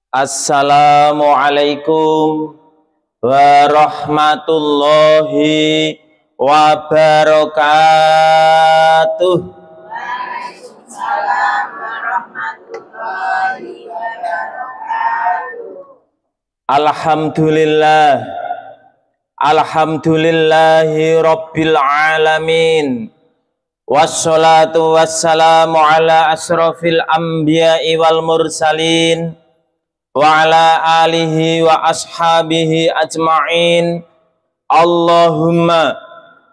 Assalamualaikum warahmatullahi wabarakatuh. Waalaikumsalam warahmatullahi wabarakatuh. Alhamdulillahi rabbil alamin. Wassalatu wassalamu ala asrofil anbiya'i wal mursalin wa ala alihi wa ashabihi ajma'in. Allahumma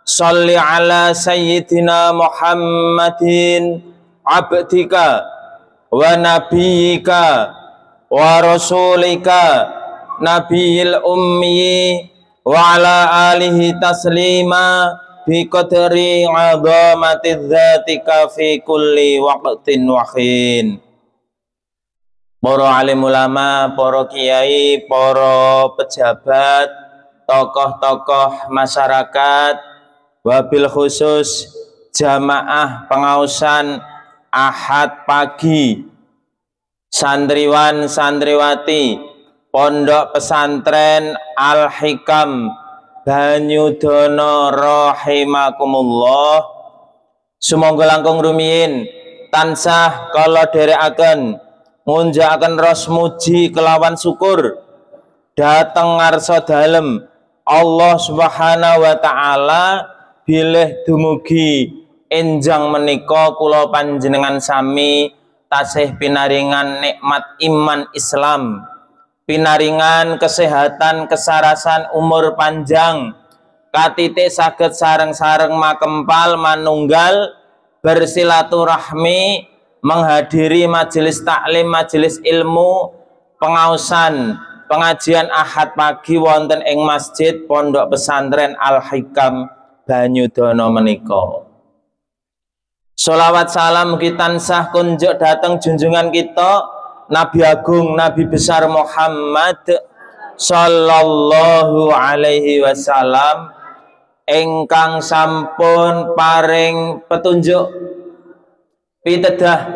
salli ala sayyidina Muhammadin abdika wa nabiyyika wa rasulika nabiyil ummi wa ala alihi taslima bi qadri 'azamati dzatika fi kulli waqtin wa hin. Para alim ulama, para kiai, para pejabat, tokoh-tokoh masyarakat, wabil khusus jamaah pengausan Ahad pagi, santriwan santriwati Pondok Pesantren Al-Hikam Banyudono rahimakumullah. Sumangga langkung rumiyin tansah kala dherekaken ngunjakaken ros muji kelawan syukur dhateng ngarsa dalem Allah Subhanahu wa taala bilih dumugi enjang menika kula panjenengan sami tasih pinaringan nikmat iman Islam, pinaringan kesehatan, kesarasan, umur panjang, katitik saged sareng-sareng makempal manunggal bersilaturahmi, menghadiri majelis taklim, majelis ilmu, pengausan, pengajian Ahad pagi wonten ing Masjid Pondok Pesantren Al-Hikam Banyudono menika. Sholawat salam kita tansah kunjuk dateng junjungan kita Nabi Agung, Nabi besar Muhammad sallallahu alaihi wasallam ingkang sampun paring petunjuk pitedah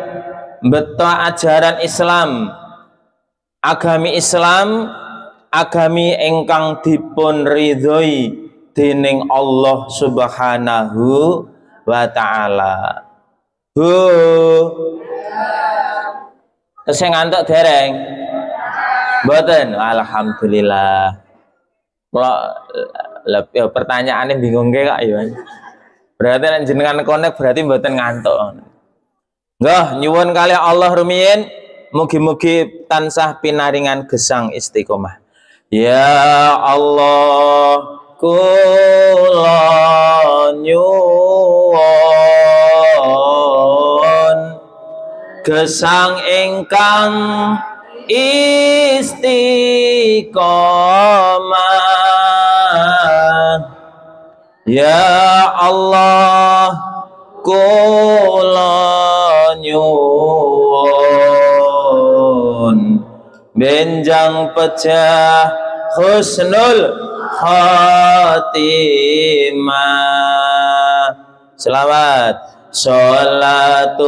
mbeta ajaran Islam, agami Islam, agami ingkang dipun ridhoi dening Allah Subhanahu wa taala. Sing ngantuk dereng? Mboten. Alhamdulillah. Kalau pertanyaannya bingung kak ya. Berarti nek jenengan konek berarti mboten ngantuk. Nggih, nyuwun kali Allah rumiyin mugi-mugi tansah pinaringan gesang istiqomah. Ya Allah, kula nyuwun gesang ingkang istiqomah. Ya Allah, kula nyuwun benjang pecah husnul khatimah. Selawat sholatullah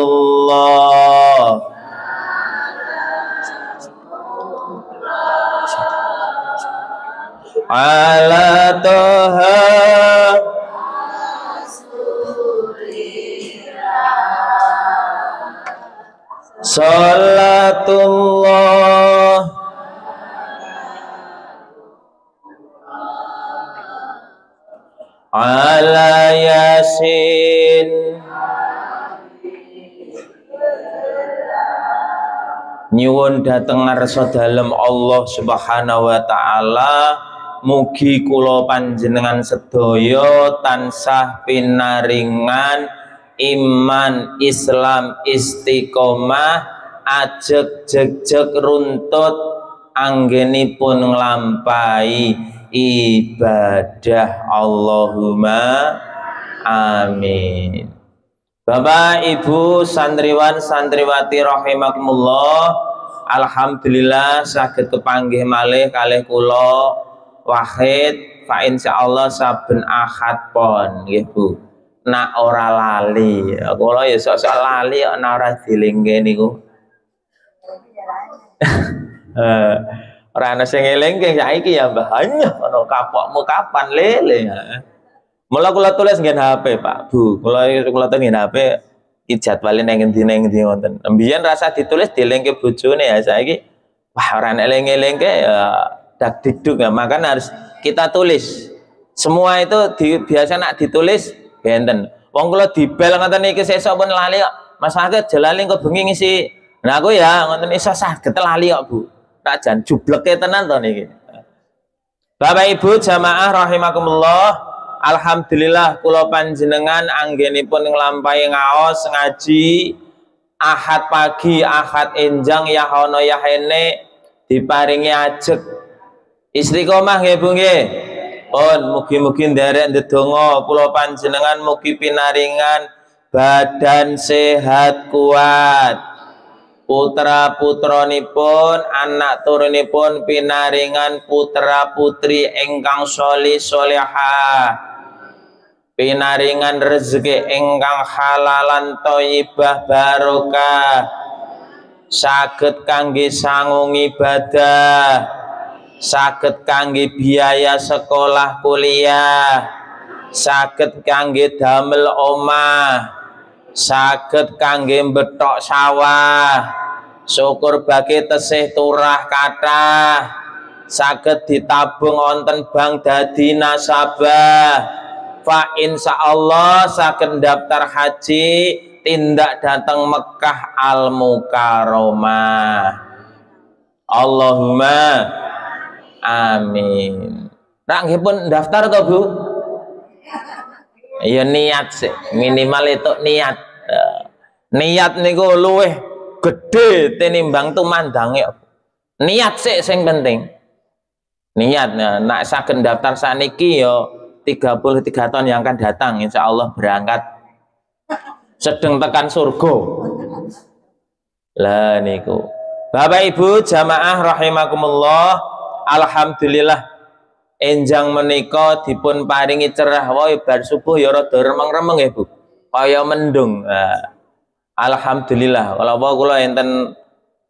ala toha sholatullah ala yasin. Nyuwun dhateng ngarsa dalem Allah Subhanahu wa taala mugi kula panjenengan sedaya tansah pinaringan iman Islam istiqomah ajeg jegjeg runtut anggenipun nglampahi ibadah. Allahumma amin. Bapak Ibu santriwan santriwati rahimakumullah, alhamdulillah saged kepanggih malih kalih kula Wahid fa insyaallah saben Ahad pon nggih Bu. Nak ora lali, kula ya sok-sok lali ana ora dilingke niku. Ora ana sing ngelingke saiki ya banyak ono kapokmu kapan lele. Mula kula tulis nggen HP, Pak Bu. Kula tulis nggen HP iki jadwale nang ngendi wonten. Mbiyen rasa ditulis dilingke bojone ya saiki wah ora eling-elingke ya dak diduk ya. Makanya harus kita tulis. Semua itu biasa nak ditulis benten. Wong kula dibel ngoten iki sesuk pun lali kok. Mas Fakir jelali kok bengi ngisi. Nah aku ya ngoten iso saged lali kok, Bu. Tak jan jubleke tenan to niki. Bapak Ibu jamaah rahimakumullah, alhamdulillah kula panjenengan anggenipun nglampahi ngaos ngaji Ahad pagi, Ahad enjang yahono yahene diparingi ajeg. Istiqomah nggih Bu nggih. Pun mugi-mugi nderek ndedonga kula panjenengan mugi pinaringan badan sehat kuat. Putra putranipun anak turunipun pinaringan putra putri ingkang sholih sholihah, pinaringan rezeki ingkang halalan thayyibah barokah, saged kangge sangung ibadah, saged kangge biaya sekolah kuliah, saged kangge damel omah, saged kangge mbethok sawah, syukur bagi tesih turah kathah, saged ditabung wonten bank dadi nasabah, fa insyaallah saged daftar haji tindak dateng Mekah Al Mukarramah. Allahumma amin. Nak nggih pun daftar to Bu? Ya niat sih, minimal itu niat. Niat niku luweh gede tinimbang tumandange. Niat sih sing penting. Niat nak saged daftar saniki yo 33 tahun yang akan datang insya Allah berangkat sedeng tekan surga. Lah niku. Bapak Ibu jamaah rahimakumullah, alhamdulillah enjang menika dipun paringi cerah wae bar subuh ya rada remeng-remeng ya Bu. Kaya mendung. Alhamdulillah. Kalau kula enten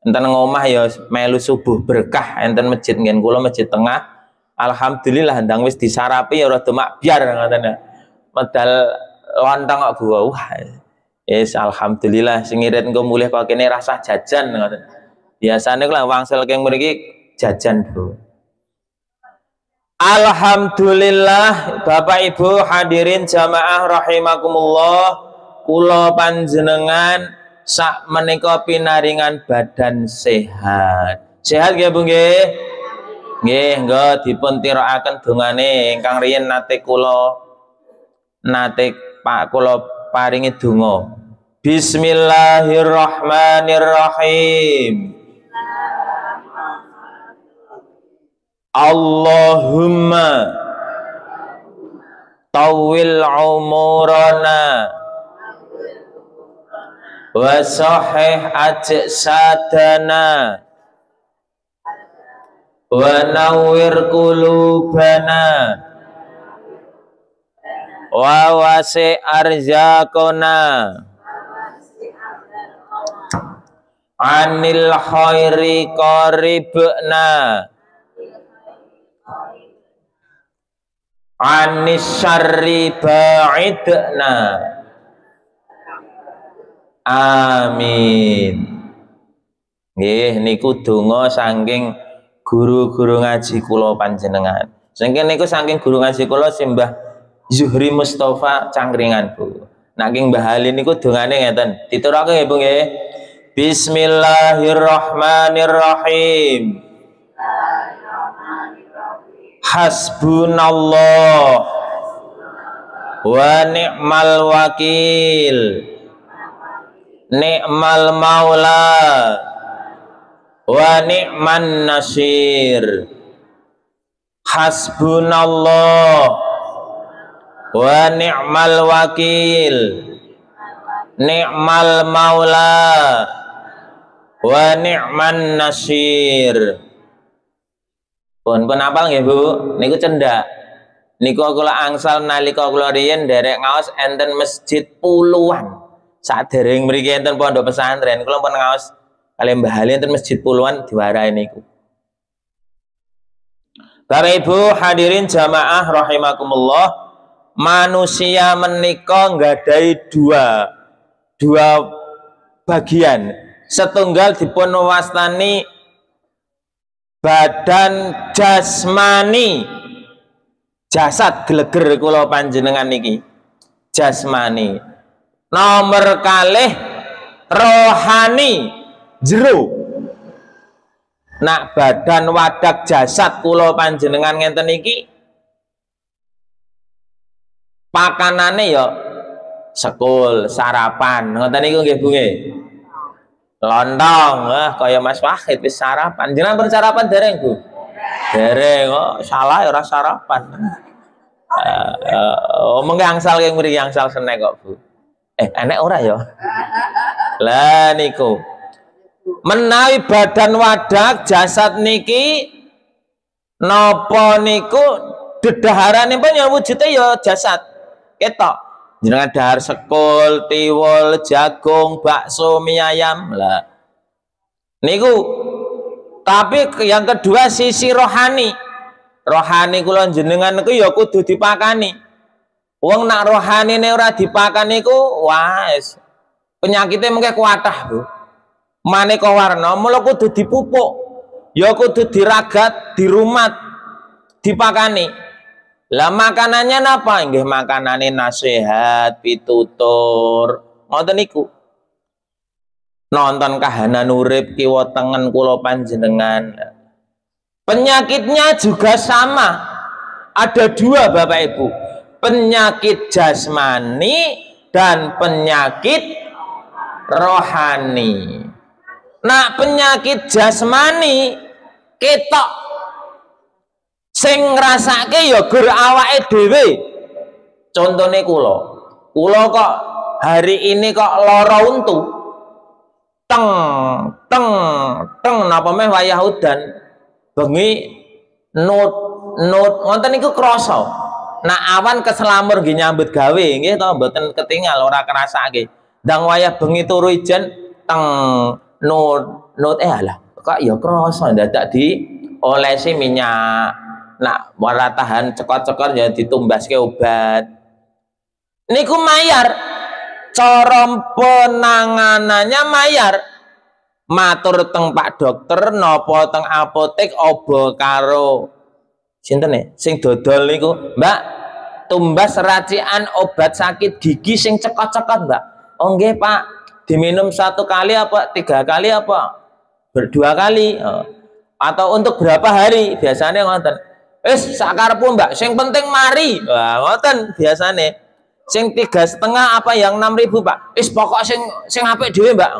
ngomah ya melu subuh berkah enten masjid ngen kula masjid tengah. Alhamdulillah ndang wis disarapi ya rada makbyar ngoten. Medal lontong kok Bu. Wah. Yes, alhamdulillah sing ngirit engko mulih kok kene rasah jajan ngoten. Biasane kula wangsel keng mriki jajan Bu. Alhamdulillah Bapak Ibu hadirin jamaah rahimakumullah, kula panjenengan sak menika pinaringan badan sehat. Sehat nggih Bu nggih? Nggih, nggo dipun tirakaken dongane ingkang riyen nate Pak kula paringi donga. Bismillahirrahmanirrahim. Allahumma tawil umurana wa sahih ajsadana wa nawwir qulubana wa wasi arzaqana anil khairi qaribna anis syarri ba'idna. Amin. Nggih niku donga saking guru-guru ngaji kula panjenengan. Saking niku saking guru ngaji kula Simbah Zuhri Mustafa Cangkringan Bu. Nanging Mbah Ali niku dongane ngeten. Diturake nggih Bu nggih. Bismillahirrahmanirrahim. Hasbunallah wa ni'mal wakil, ni'mal maula wa ni'man nasir. Hasbunallah wa ni'mal wakil, ni'mal maula wa ni'man nasir. Pun apal nggih Bu, niku cendak. Niku kula angsal nalika kula riyen nderek ngaos enten masjid puluhan. Sadereng mriki enten pondok pesantren, kula pun ngaos kali Mbah Ali enten masjid puluhan diwarai niku. Bapak Ibu hadirin jamaah rahimakumullah, manusia menika nggadhahi dua bagian. Setunggal dipun wastani badan jasmani, jasad geleger kula panjenengan niki jasmani. Nomor kalih rohani jero. Nak badan wadak jasad kula panjenengan ngenten iki pakanane ya sekul sarapan ngoten niku nggih Bu nggih. Lontong kaya Mas Wahid wis sarapan. Jenengan pun sarapan dereng Bu? Dereng kok salah ya ora sarapan. Omong angsal keng mriki angsal senek kok Bu. Enek ora ya? Lah niku menawi badan wadak jasad niki napa niku dedaharane pun ya wujude ya jasad ketok jenengan dahar sekul, tiwul, jagung, bakso, mie ayam lah niku. Tapi yang kedua sisi rohani kula jenengan niku ya kudu dipakani. Wong nak rohanine ora dipakani niku wis penyakitnya mengke kuatah Bu. Maneka warna mula kudu dipupuk, ya kudu diragat, dirumat, dipakani. Lah makanannya napa? Nggih makanane nasihat, pitutur, ngoten niku. Nonton kahanan urip kiwa tengen kula panjenengan. Penyakitnya juga sama. Ada dua Bapak Ibu. Penyakit jasmani dan penyakit rohani. Nah penyakit jasmani ketok sing ngrasake ya gur awake dhewe. Contone kula kok hari ini kok lara untu. Teng napa meh wayah udan bengi nut ngoten niku krasa. Nah awan keselamur nggih nyambut gawe nggih to mboten ketinggal ora kerasake. Ndang wayah bengi turu ijen teng nut alah kok ya krasa dadak di olesi minyak. Nak ora tahan cekot-cekot ya ditumbaske obat. Niku mayar. Cara penanganannya mayar. Matur teng Pak Dokter napa teng apotek obo karo sinten sing dodol niku, Mbak, tumbas racikan obat sakit gigi sing cekot-cekot, Mbak. Oh nggih, Pak. Diminum 1 kali apa 3 kali apa 2 kali atau untuk berapa hari biasanya ngoten wis sakarepmu Mbak sing penting mari ngoten biasanya sing 3,5 apa yang 6.000 Pak wis pokok sing apik dhewe Mbak.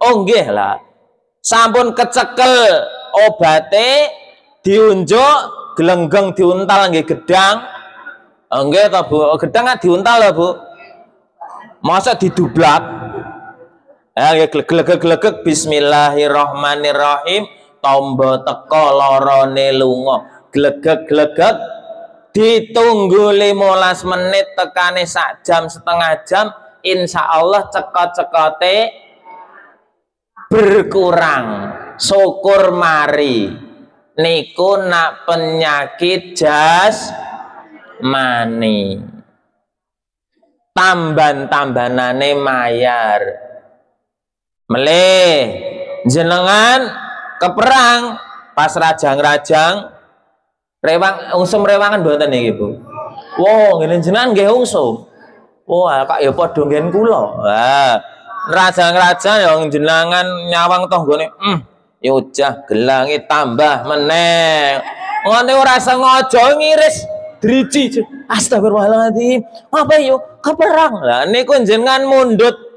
Oh nggih lah sampun kecekel obate diunjuk gelenggeng diuntal nggih gedang nggih to Bu gedang diuntal lho Bu masa didublak. Glegek bismillahirrahmanirrahim tombo teko lorone lunga glegek ditunggu 15 menit tekane sak jam setengah jam insyaallah cekot-cekote berkurang syukur mari niku nak penyakit jasmani tambanane mayar. Meleh jenengan ke perang pas rajang-rajang ungsum rewangan mboten niki Bu. Wow, ngene jenengan nggih ungsum. Wah, Kak ya padha nggen kula. Rajang-rajang ya jenengan nyawang tanggane. Ya ujah gelange tambah meneh. Ngene ora sengaja ngiris driji. Astagfirullahaladzim. Apa yo ke perang. Lah niku jenengan mundut.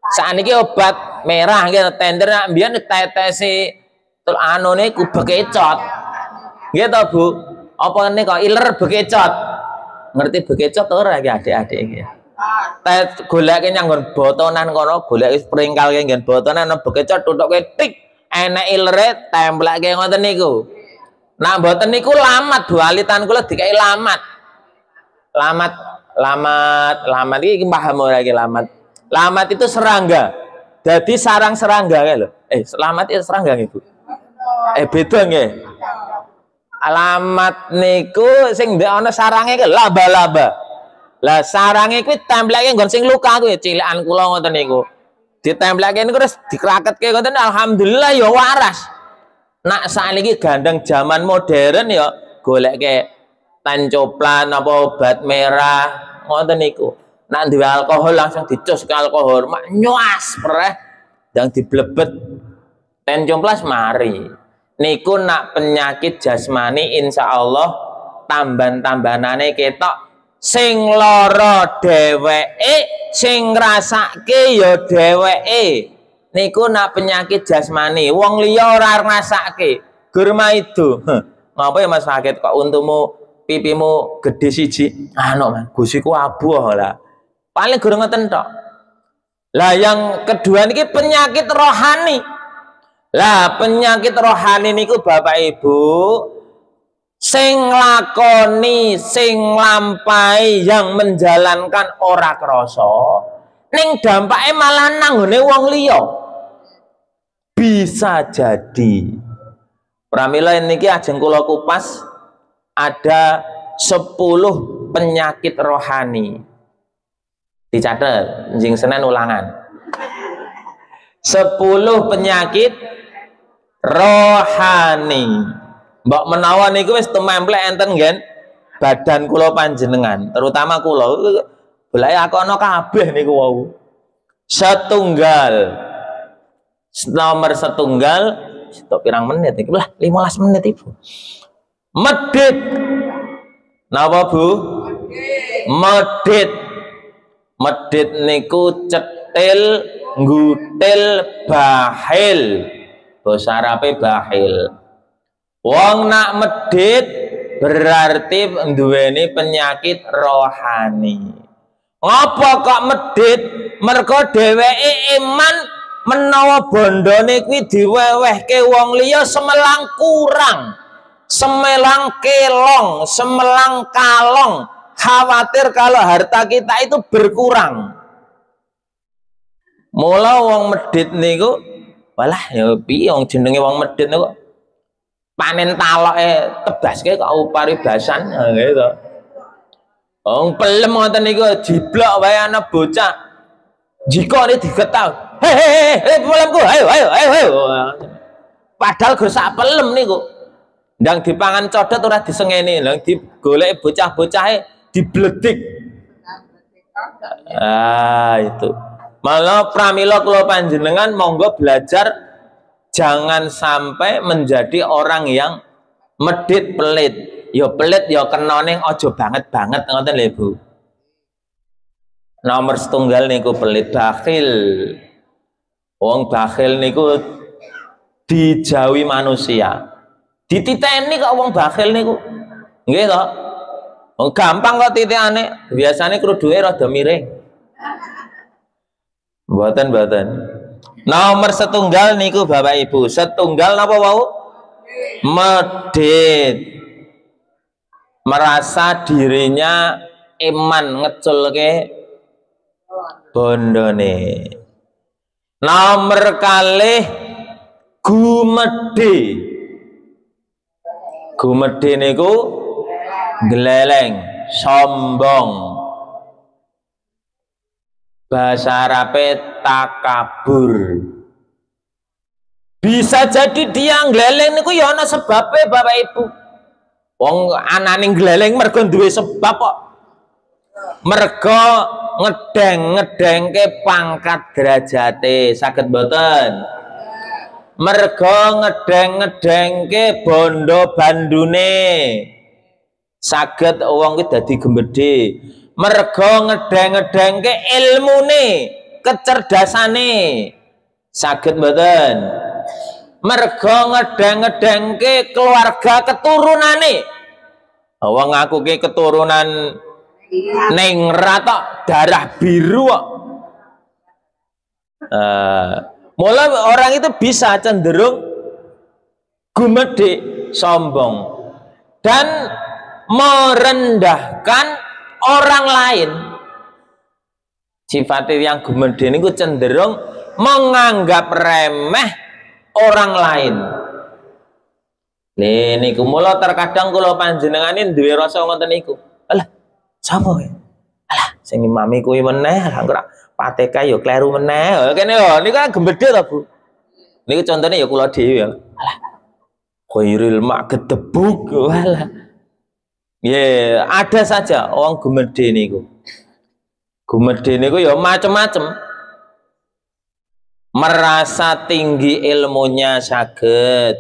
Sakniki obat merah nggih tender nak mbiyen tetesi anu niku bekecot. Nggih to Bu. Apa niku iler bekecot. Ngerti bekecot ora iki adik-adik iki. Teh goleke nyanggon botonan kono, golek springkal nggen botonan ana bekecot tutuke tik enek ilere templake ngoten niku. Nah mboten niku lamat Bu, alitan kula dikai lamat. Lamat iki paham ora iki lamat. Lamat itu serangga. Jadi sarang serangga lho. Selamat itu serangga nggih Bu. Beda nggih. alamat niku sing ndek ana sarange ke laba-laba. Lah sarange kuwi templeke nggon sing luka kuwi cilikan kula ngoten niku. Ditempleke niku terus dikraketke ngoten alhamdulillah ya waras. Nak saiki gandeng zaman modern ya goleke tancoplan apa obat merah ngoten niku. Nak duwe alkohol langsung dicus ke alkohol, mak nyuas pereh yang diblebet tencomplas mari. Niku nak penyakit jasmani insya Allah tambahan-tambahanane ketok sing lara dheweke sing ngrasake ya dheweke. Niku nak penyakit jasmani wong liya ora ngrasake. Gurma itu. Ngapa ya Mas Fakit kok untumu pipimu gede siji? Anu man, gusiku abuh lah. Paling gurung ngoten tok. Lah yang kedua niki penyakit rohani. Lah penyakit rohani niku Bapak Ibu sing lakoni, sing lampai yang menjalankan ora krasa ning dampake malah nanggone wong liya. Bisa jadi. Pramila niki ajeng kula kupas ada 10 penyakit rohani. Dicatet jing Senin ulangan. 10 penyakit rohani. Mbok menawa niku wis tememplek enten ngen badan kula panjenengan, terutama kula. Belae aku ana kabeh niku wau. Setunggal. Nomor setunggal, stok pirang menit iki? Lah 15 menit Ibu. Medit. Napa Bu? Medit. Medit niku cetil, nggutil, bahil. Basa Arabe bahil. Wong nak medit berarti nduweni penyakit rohani. Ngapa kok medit? Mergo dheweke iman menawa bondone kuwi diwewehke wong liya semelang kurang, semelang kelong, semelang kalong, khawatir kalau harta kita itu berkurang. Mula wong medit niku, walah ya piye wong jenenge wong medit niku panen taloke tebaske kok paribasan gitu. Wong pelem ngoten niku jiblok wae ana bocah. Jika ini digetah, hei, pelemku, ayo. Padahal gue sak pelem niku. Ndang dipangan codot ora disengeni, ndang digoleki bocah-bocahe dibledik. Itu. Malah pramila kula panjenengan monggo belajar jangan sampai menjadi orang yang medit pelit. Ya pelit ya kena ning aja banget-banget ngoten lho Bu. Nomor setunggal niku pelit, bakhil. Wong bakhil niku dijauhi manusia. Dititeni kok wong bakhil niku. Nggih to? Wong gampang kok titikane, biasane kruduke rada miring. Mboten. Nomor setunggal niku Bapak Ibu, setunggal napa wau? Medit. Merasa dirinya iman ngeculke bondone. Nomor kalih gumedhe. Gumedhe niku gleleng, sombong. Bahasa Arabe takabur. Bisa jadi dia gleleng niku ya ana sebabe Bapak Ibu. Wong anane gleleng mergo duwe sebab kok. Mergo ngedeng-ngedengke pangkat derajate, saged mboten? Mergo ngedeng-ngedengke bondo bandune, saged wong kuwi dadi gembedhe. Mergo ngedeng-ngedengke ilmune, kecerdasane, saged mboten? Mergo ngedeng-ngedengke keluarga keturunane. Wong ngakuke keturunan ning ratok darah biru kok. Mula orang itu bisa cenderung gumedhe, sombong dan merendahkan orang lain. Sifat yang gumedhe niku cenderung menganggap remeh orang lain. Niku mula terkadang kula panjenenganin duwe rasa ngoten niku. Alah, sapa kowe? Alah, sing imami kuwi meneh, lah pateka ya kleru meneh. Kene yo niku kan gembedhe to, Bu. Niku contone ya kula dhewe ya. Alah. Khairil mak gedebuk. Walah. Ya, ada saja orang gumedhe niku. Gumedhe niku ya macam-macam. Merasa tinggi ilmunya saged,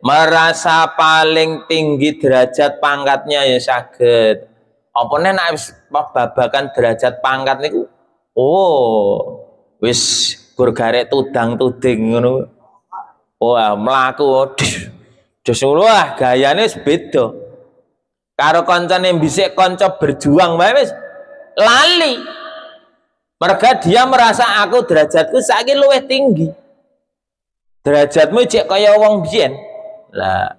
merasa paling tinggi derajat pangkatnya ya saged. Apa nek babakan derajat pangkat niku, oh, wis gur garek tudang-tuding ngono. Wah, mlaku dus wah gayane wis beda. Karo kancane bisik kanca berjuang wae wis lali. Merga dia merasa aku derajatku saiki luwih tinggi. Derajatmu cek kaya wong biyen. Lah,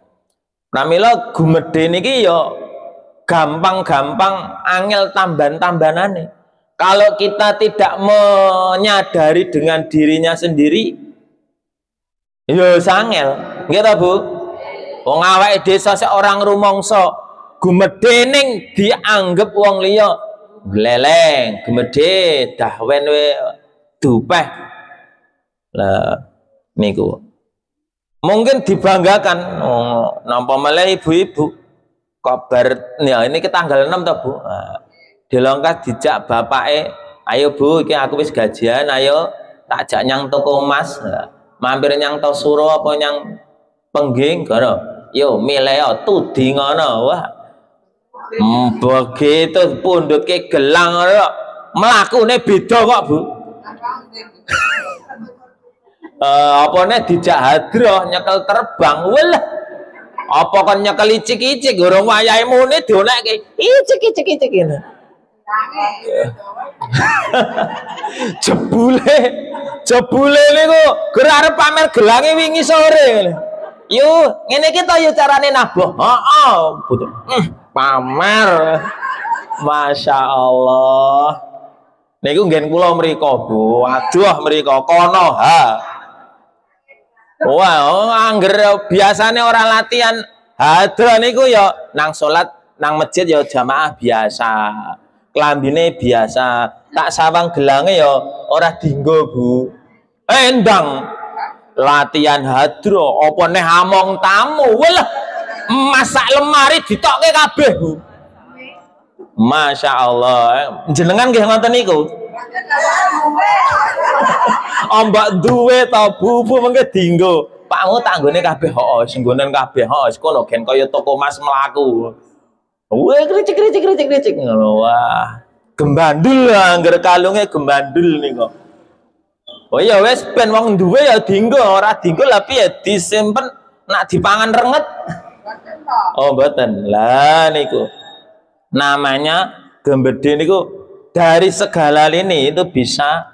pramila gumedhe niki ya gampang-gampang angel tamban-tambanane. Kalau kita tidak menyadari dengan dirinya sendiri, ya sangel. Nggih ta, Bu? Wong awake desa seorang rumangsa gumedhe ning dianggep wong liya gleleng, gumedhe dahwen we dupeh. Lah niku mungkin dibanggakan. Oh, nampa malah ibu-ibu kabar ya ini ke tanggal 6 toh, Bu. Nah, dilongkas dijak bapake, ayo Bu, iki aku wis gajian, ayo tak jak nyang toko emas. Nah, mampir nyang toko suro apa nyang pengging kono. Yo milih tudi ngono. Wah. Begitu pundut ke gelang ngono. Mlakune beda kok, Bu. Apa nek dijak hadroh nyekel terbang. Walah. Apa kon nyekel icik-icik urung wayahe mune dionekke. Icik-icik ngene. Jebule niku gur arep pamer gelange wingi sore. Yo, ngene iki to yo carane nabuh. Heeh, betul. Pamer. Masya Allah. Niku nggen kula mriko, Bu. Aduh mriko kono ha. Wah, angger biasane ora latihan hadroh niku ya nang salat nang masjid ya jamaah biasa. Klambine biasa. Tak sawang gelange ya ora dinggo, Bu. Endang latihan hadroh apa neh among tamu. Walah, masak lemari ditokke kabeh, Bu. Masya Allah. Jenengan nggih ngoten niku. Ombak duwe ta bubu mengke dinggo. Pakmu tak nggone kabeh hoo, singgonen kabeh hoo, kono gen kaya toko mas mlaku. Wah, kricik ngono. Wah. Gembandul angger kalunge gembandul niku. Oh ya wis ben wong duwe ya dinggo, ora dinggo lah piye disimpen nak dipangan renget. Oh mboten. Lah niku. Namanya gembedhe niku dari segala lini itu bisa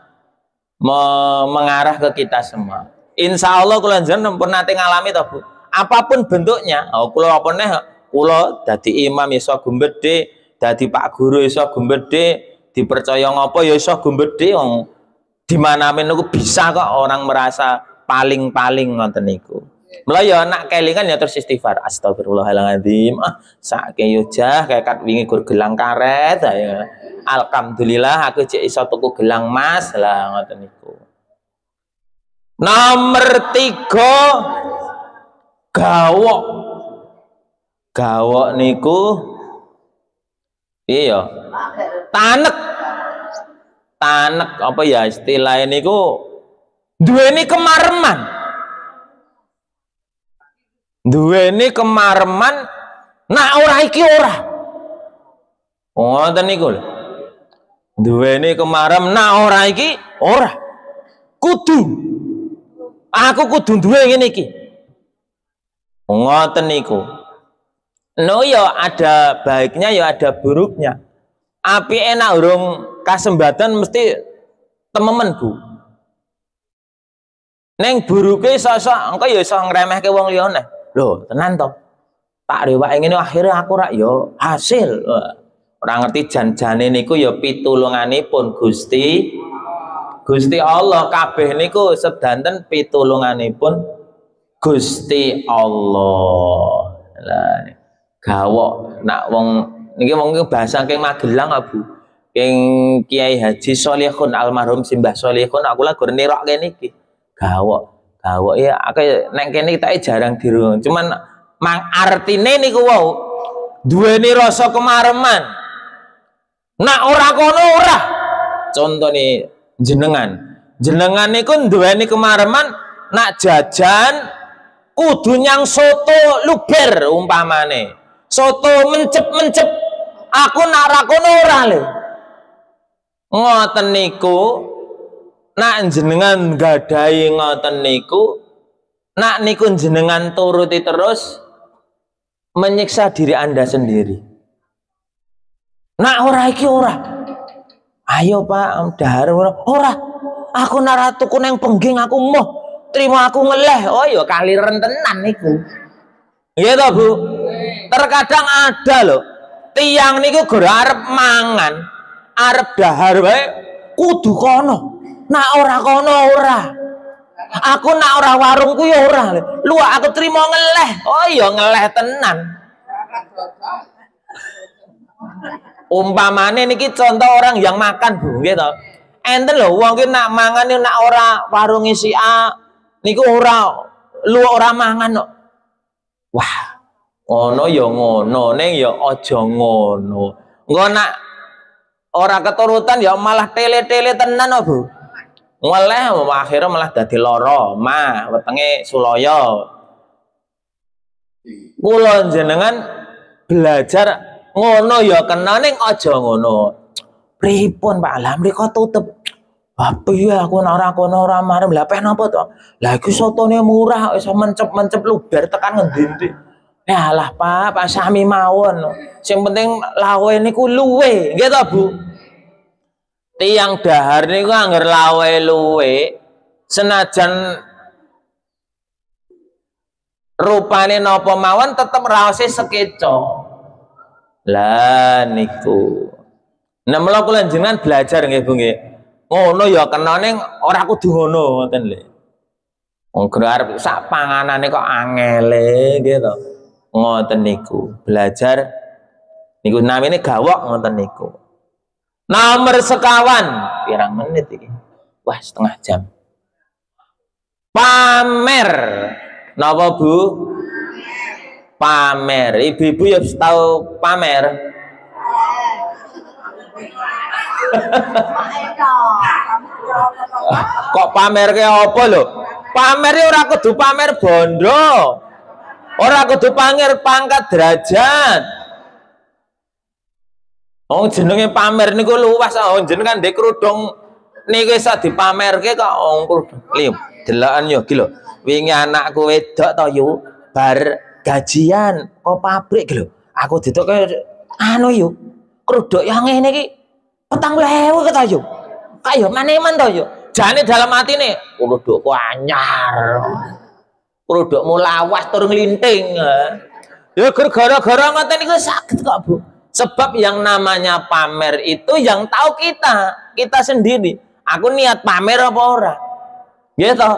mengarah ke kita semua. Insya Allah kula njenengan pun nate ngalami to, Bu. Apapun bentuknya, kula apa neh kula dadi imam iso gembedhe, dadi Pak Guru iso gembedhe, dipercaya ngopo ya iso gembedhe wong di mana men niku bisa kok orang merasa paling-paling ngoten niku. Mula ya nak kelingan ya terus istighfar. Astagfirullahaladzim. Saking yujah kayak wingi gur gelang karet ya. Alhamdulillah aku cek iso tuku gelang emas lah ngoten niku. Nomor 3 gawok. Gawok niku iya tanek. Tanek apa ya istilahnya niku duweni kemareman. Duweni kemareman nak ora iki ora. Ngoten niku lho. Duweni kemarem nak ora iki ora. Kudu. Aku kudu duwe ngene iki. Ngoten niku. No ya ada baiknya ya ada buruknya. Api enak urung kasembatan mesti tememen, Bu. Neng buruke iso-iso engko ya iso ngremehke wong liyane. Loh, tenan to. Tak rewake ngene akhirnya aku rak yo hasil. Ora ngerti jan-jane niku ya pitulunganipun Gusti Allah kabeh niku sedanten pitulunganipun Gusti Allah. Lah gawok nak wong niki wong bahasa king Magelang Abu. King Kiai Haji Sholihun almarhum Simbah Sholihun aku lagi nirokke niki. Gawok ya akeh nek kene kita jarang dirung. Cuman mang artine niku wau duweni rasa kemareman. Nak ora kono ora. Contone jenengan niku duweni kemareman nak jajan kudu nyang soto luber umpamane. Soto mencep aku nak ra kono ora lho. Ngoten niku nak jenengan gadahi ngoten niku nak niku jenengan turuti terus menyiksa diri Anda sendiri. Nak ora iki ora. Ayo Pak, dahar ora. Aku nak tuku nang pengging aku moh terima aku ngeleh. Oh ya kali rentenan niku. Iya toh Bu? Terkadang ada loh tiang niku gur arep mangan, arep dahar wae kudu kono. Nak ora kono ora. Aku nak ora warungku ya ora. Lu aku terima ngeleh. Oh iya ngeleh tenan. Umpamane niki contoh orang yang makan Bu, gitu. Enten lho wong ki nak mangan nak ora warung si A niku ora lu ora mangan kok. Wah, ngono ya ngono, ning ya aja ngono. Engko nak ora keturutan ya malah tele-tele tenan kok Bu. Ngeleh akhirnya malah dadi lara, mah wetenge sulaya. Kula jenengan belajar ngono ya kena ning aja ngono. Pripun Pak lah mriko tutup. Apa ya aku ora kono ora marem. Lah pen apa to? Lah iku sotone murah iso mencep-mencep luber tekan ngendi-endi. Ya lah Pak sami mawon. Sing penting lawe niku luwe, nggih to Bu? Tiang dahar niku angger lawe luwe senajan rupane napa mawon tetep raose sekeco. Lah niku. Nah mula kula jenengan belajar nggih Bu nggih. Ngono ya kena ning ora kudu ngono ngoten lho. Wong arep sak panganane kok angele gitu. Ngoten niku. Belajar niku namine gawok ngoten niku. Nomor sekawan, pirang menit iki? Wah, setengah jam. Pamer. Napa Bu? Pamer. Ibu-ibu ya tahu pamer. Kok pamer ke apa lho? Pamer ora kudu pamer bondo. Ora kudu pamer pangkat derajat. Oh jenenge pamer niku luas. Oh jenengan ndek kerudung niku iso dipamerke kok kerudung. Liyo, deloken yo iki lho. Wingi anakku wedok to yu bar gajian kok pabrik lho. Aku ditoke anu yu kerudung yang ngene iki 40.000 to yu. Kayo maneman to yu. Jane dalam atine kerudungku anyar. Kerudukmu lawas tur nglinting. Ya gara-gara ngoten niku saged kok Bu. Sebab yang namanya pamer itu yang tahu kita sendiri. Aku niat pamer apa ora? Gitu.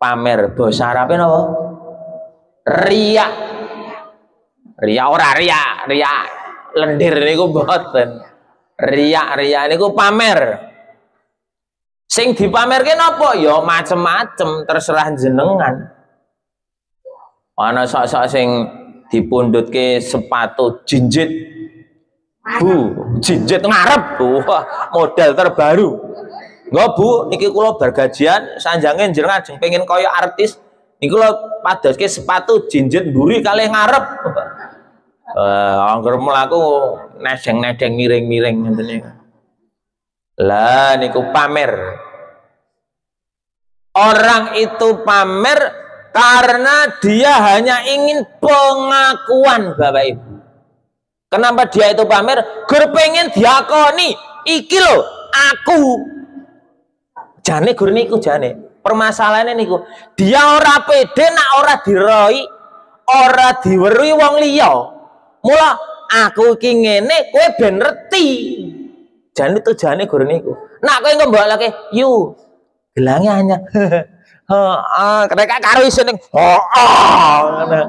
Pamer bahasa Arabe napa? Riya. Riya ora riya lendir niku mboten. Riya niku pamer. Sing dipamerke napa? Ya macem-macem terserah jenengan. Ana sok-sok sing dipundhutke sepatu jinjit Bu, jinjit ngarep. Wah, model terbaru. Nggak Bu, niki kula bergajian sanjange jenengan ajeng pengen kaya artis. Niku kula padoske sepatu jinjit mburi kalih ngarep. Angger mlaku nedeng-nedeng miring-miring ngenten niku. Lah niku pamer. Orang itu pamer karena dia hanya ingin pengakuan Bapak Ibu. Kenapa dia itu pamer? Gur pengen diakoni. Iki loh aku. Jane gur niku jane. Permasalahannya niku. Dia ora pede nak ora diroi, ora diweruhi wong liya. Mula aku iki ngene kowe ben ngerti. Jane tujane gur niku. Nak kowe ngembaliake, yu gelange hanya mereka karo iso ning ngono.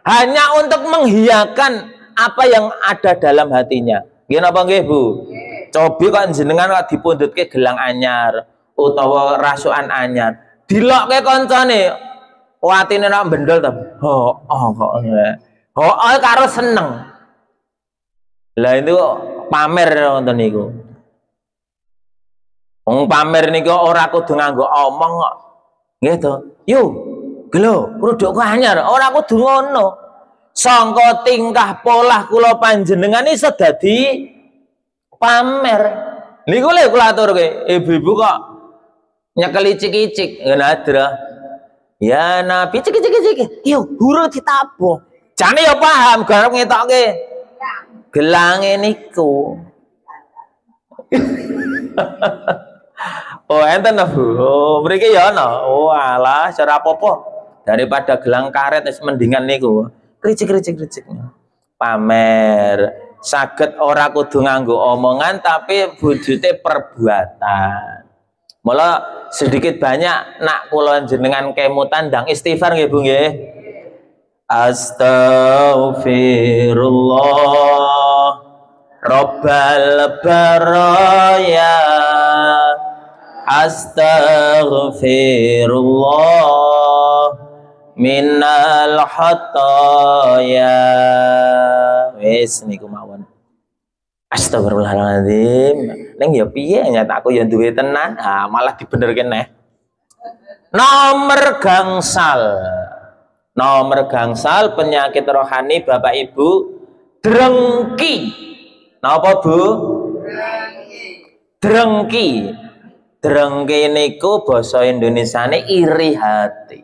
hanya untuk menghiakan apa yang ada dalam hatinya. Nggih napa nggih, Bu? Cobi kok jenengan kok dipundhutke gelang anyar utawa rasukan anyar. Dilokke kancane, atine nak bendol ta. Kok. Karo seneng. Lah itu pamer wonten niku. Wong pamer niku ora kudu nganggo omong kok. Nggih to. Yo, gelo, produkku anyar, ora kudu ngono. Sangka tingkah polah kula panjenengan iso dadi pamer. Niku lho kula aturke, ibu-ibu kok nyekel icik-icik ngadra. Ya Nabi cik-cik. Yo, guru ditabuh. Jane ya paham garap ngetokke. Gelange niku. Oh, enten ta, Bu? Oh, mriki ya ana. Oh, alah, cara apa-apa. Daripada gelang karet wis mendingan niku. Kricik. Pamer. Saged ora kudu nganggo omongan tapi wujute perbuatan. Mula sedikit banyak nak kula jenengan kemutan ndang istighfar nggih, Bu nggih. Astaghfirullah Rabbal baraya. Astaghfirullah minal khataya. Wis niku mawon. Astagfirullahaladzim. Neng ya piye nyataku ya duwe tenan. Malah dibenerke neh. Nomor gangsal penyakit rohani Bapak Ibu drengki. Napa Bu? Drengki. Drengki niku basa Indonesiane iri hati.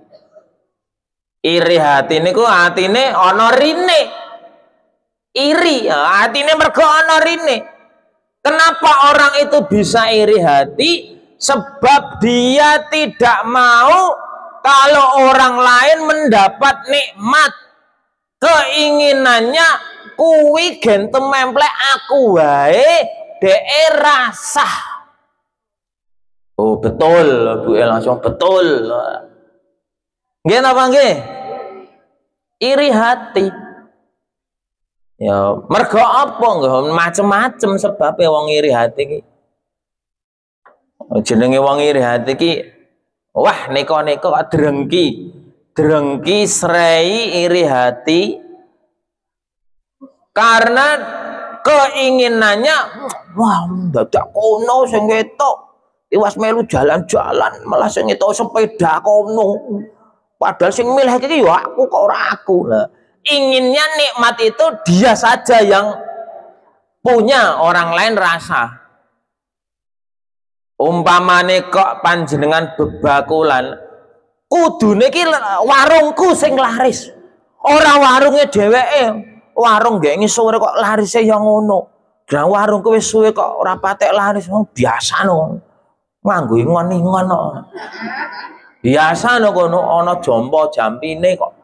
Iri hati niku atine ana rine. Iri, atine mergo ana rine. Kenapa orang itu bisa iri hati? Sebab dia tidak mau kalau orang lain mendapat nikmat. Keinginannya kuwi gen tememplek aku wae dhek rasah. Oh betul, Bu langsung betul. Nggih napa nggih? Iri hati. Ya, mergo apa nggih macem-macem sebabnya wong iri hati iki. Jenenge wong iri hati iki wah neko-neko drengki. Drengki srei iri hati karena keinginannya wah dadak kono sing ketok iwas melu jalan-jalan malah sing ketok sepeda kono padahal sing milih iki ya aku kok ora aku lah. Inginnya nikmat itu dia saja yang punya, orang lain rasa. Umpamane kok panjenengan bebakulan kudune iki warungku sing laris. Ora warunge dheweke. Warung gek ngisore kok larise ya ngono. Lah warungku wis suwe kok ora patek laris, biasa no. Nganggo ingon-ingon kok. Biasa no kono ana jompo jampine kok.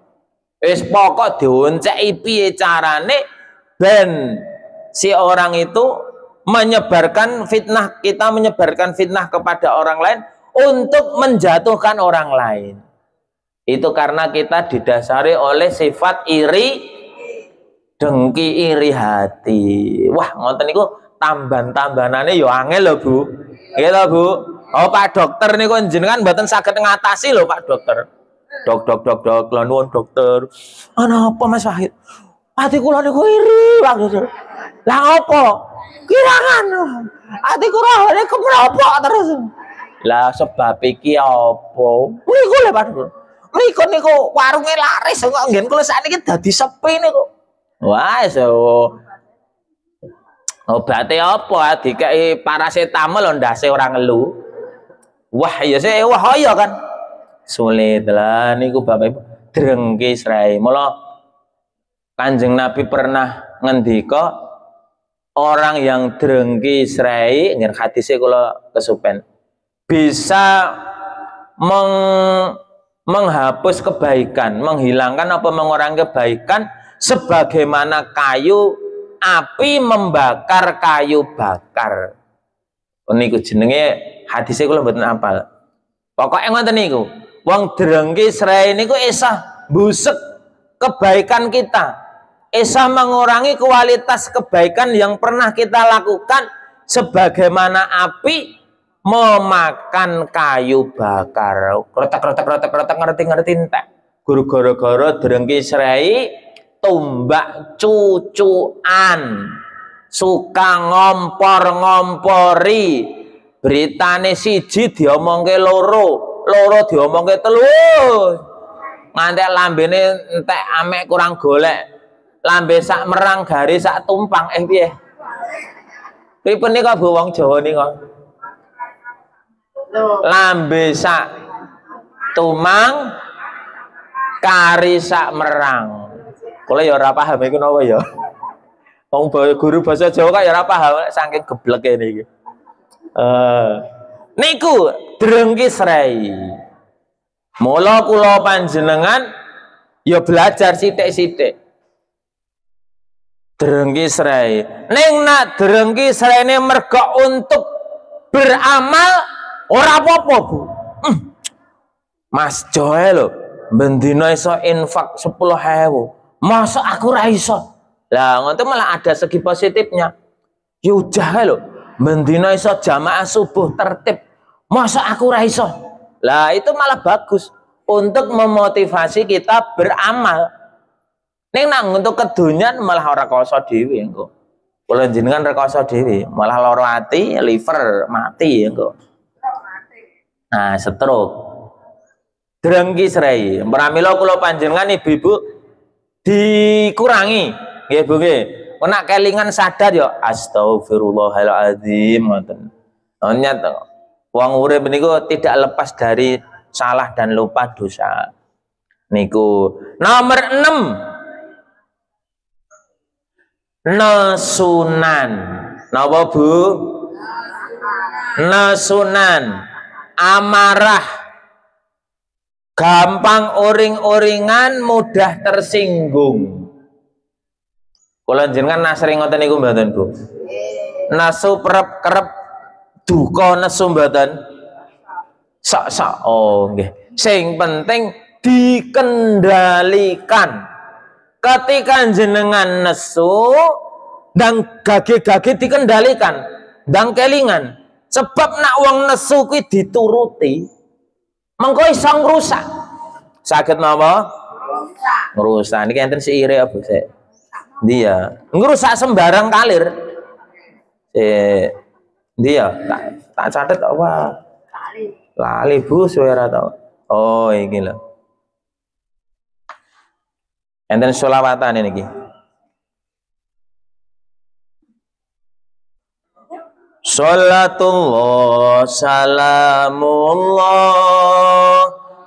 Wis pokok dionceki piye carane ben si orang itu menyebarkan fitnah, kita menyebarkan fitnah kepada orang lain untuk menjatuhkan orang lain. Itu karena kita didasari oleh sifat iri, dengki, iri hati. Wah, ngoten niku tamban-tambanane yo angel lho, Bu. Nggih lho, Bu. Oh, Pak Dokter niku jenengan mboten saged ngatasi lho, Pak Dokter. Dok, kula nuwun dokter. Ana apa Mas Wahid? Ati kula niku iri banget. Lah apa? Kirangan. Ati kula niku menapa terus. Lah sebab iki apa? Niku lho Pak. Niku warunge laris kok nggen kula sakniki dadi sepi niku. Wah, obate apa? Dikai parasetamol ndase ora ngelu. Wah, ya sih wah ya kan. Sulit lah niku Bapak Ibu drengki srai. Mula Kanjeng Nabi pernah ngendika orang yang drengki srai nggen hadise kula kesupen bisa menghapus kebaikan, menghilangkan apa mengurangi kebaikan sebagaimana kayu api membakar kayu bakar. Niku jenenge hadise kula mboten apal. Pokoke ngoten niku. Wong drengki srai niku esah busek kebaikan kita, bisa mengurangi kualitas kebaikan yang pernah kita lakukan, sebagaimana api memakan kayu bakar. Krotek ngerti entek. Guru gara-gara drengki srei tumbak cucuan, suka ngompor-ngompori, beritane siji diomongke loro, loro diomongke telu, nganti lambene entek amek kurang golek, lambe sak merang garis sak tumpang piye pripun nika Bu wong Jawa nika lambe sak tumang kari sak merang. Kula ya ora paham iku napa ya. Wong guru bahasa Jawa kok ya ora paham saking gebleke niki. Niku drengki srei. Mula kula panjenengan ya belajar sithik-sithik. Drengki srei. Ning nak drengki sreine mergo untuk beramal ora apa-apa, Bu. Mas Joe lho, bendina iso infak 10.000. Masa aku ra iso? Lah ngono malah ada segi positifnya. Ya udah lho, bendina iso jamaah subuh tertib. Masa aku ra iso? Lah itu malah bagus untuk memotivasi kita beramal. Ning nang untuk kedonyan malah ora krasa dhewe engko. Kula jenengan rekoso dhewe, malah lara ati, liver mati engko. Nah, stroke. Drengki srei. Pramila kula panjenengan ibu-ibu dikurangi nggih Bu nggih. Nek kelingan sadar ya astagfirullahaladzim ngoten. Nyata wong urip niku tidak lepas dari salah dan lupa dosa. Niku nomor 6 nesunan. Napa Bu? Nesunan, amarah, gampang uring-uringan, mudah tersinggung. Kula jenengan nasring ngoten niku mboten Bu? Nasu kerep-kerep duka nesu mboten? Sak-sak. Oh nggih. Sing penting dikendalikan. Ketika jenengan nesu dan gage-gage dikendalikan, dan kelingan. Sebab nak wong nesu kuwi dituruti, mengko iso ngrusak. Saged napa? Ngrusak. Niki enten siire apa sik? Dia ngrusak sembarang kalir. Dia tak catet apa? Lali Bu suara tau. Oh iki lho. Enten sholawatan niki. Salatullah salamullah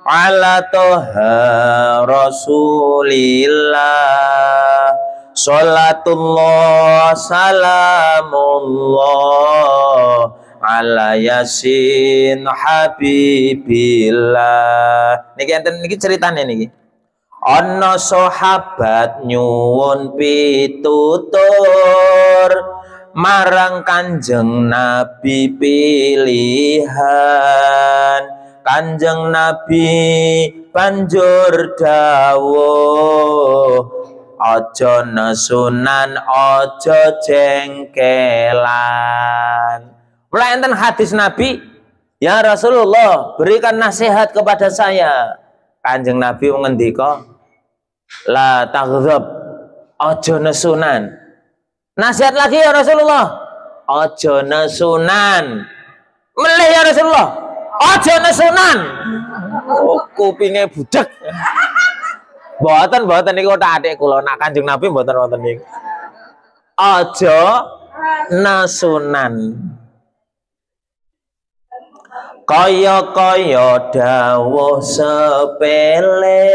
ala toha rasulillah. Salatullah salamullah ala yasin habibillah. Niki enten niki ceritane niki. Ana sahabat nyuwun pitutur marang Kanjeng Nabi pilihan. Kanjeng Nabi banjur dawuh, aja nesunan, aja jengkelan. Mulai enten hadis Nabi, ya Rasulullah, berikan nasihat kepada saya. Kanjeng Nabi ngendika, la taghdab, aja nesunan. Nasihat lagi ya Rasulullah, aja nesunan. Melih ya Rasulullah, aja nesunan. Oh, kupinge budek. Mboten niku tak adik kula, nak Kanjeng Nabi mboten wonten niku. Aja nesunan. Kaya-kaya dawuh sepele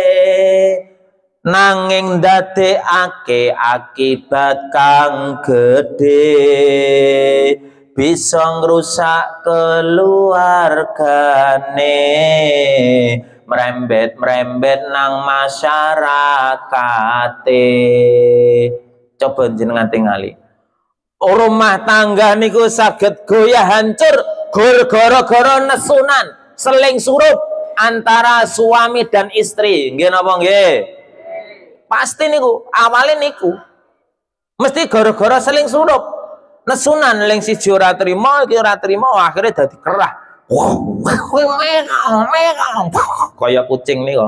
nanging ndadekake akibat kang gedhe, bisa ngrusak keluargane, merembet nang masyarakate. Coba jenengan tingali. Rumah tangga niku saged goyah hancur gara-gara nesunan, seling surup antara suami dan istri. Nggih napa nggih? Pasti niku, awalnya niku. Mesti gara-gara seling surup. Nesunan ling siji ora trima, iki ora trima, akhirnya dadi kerah. Kaya kucing niku.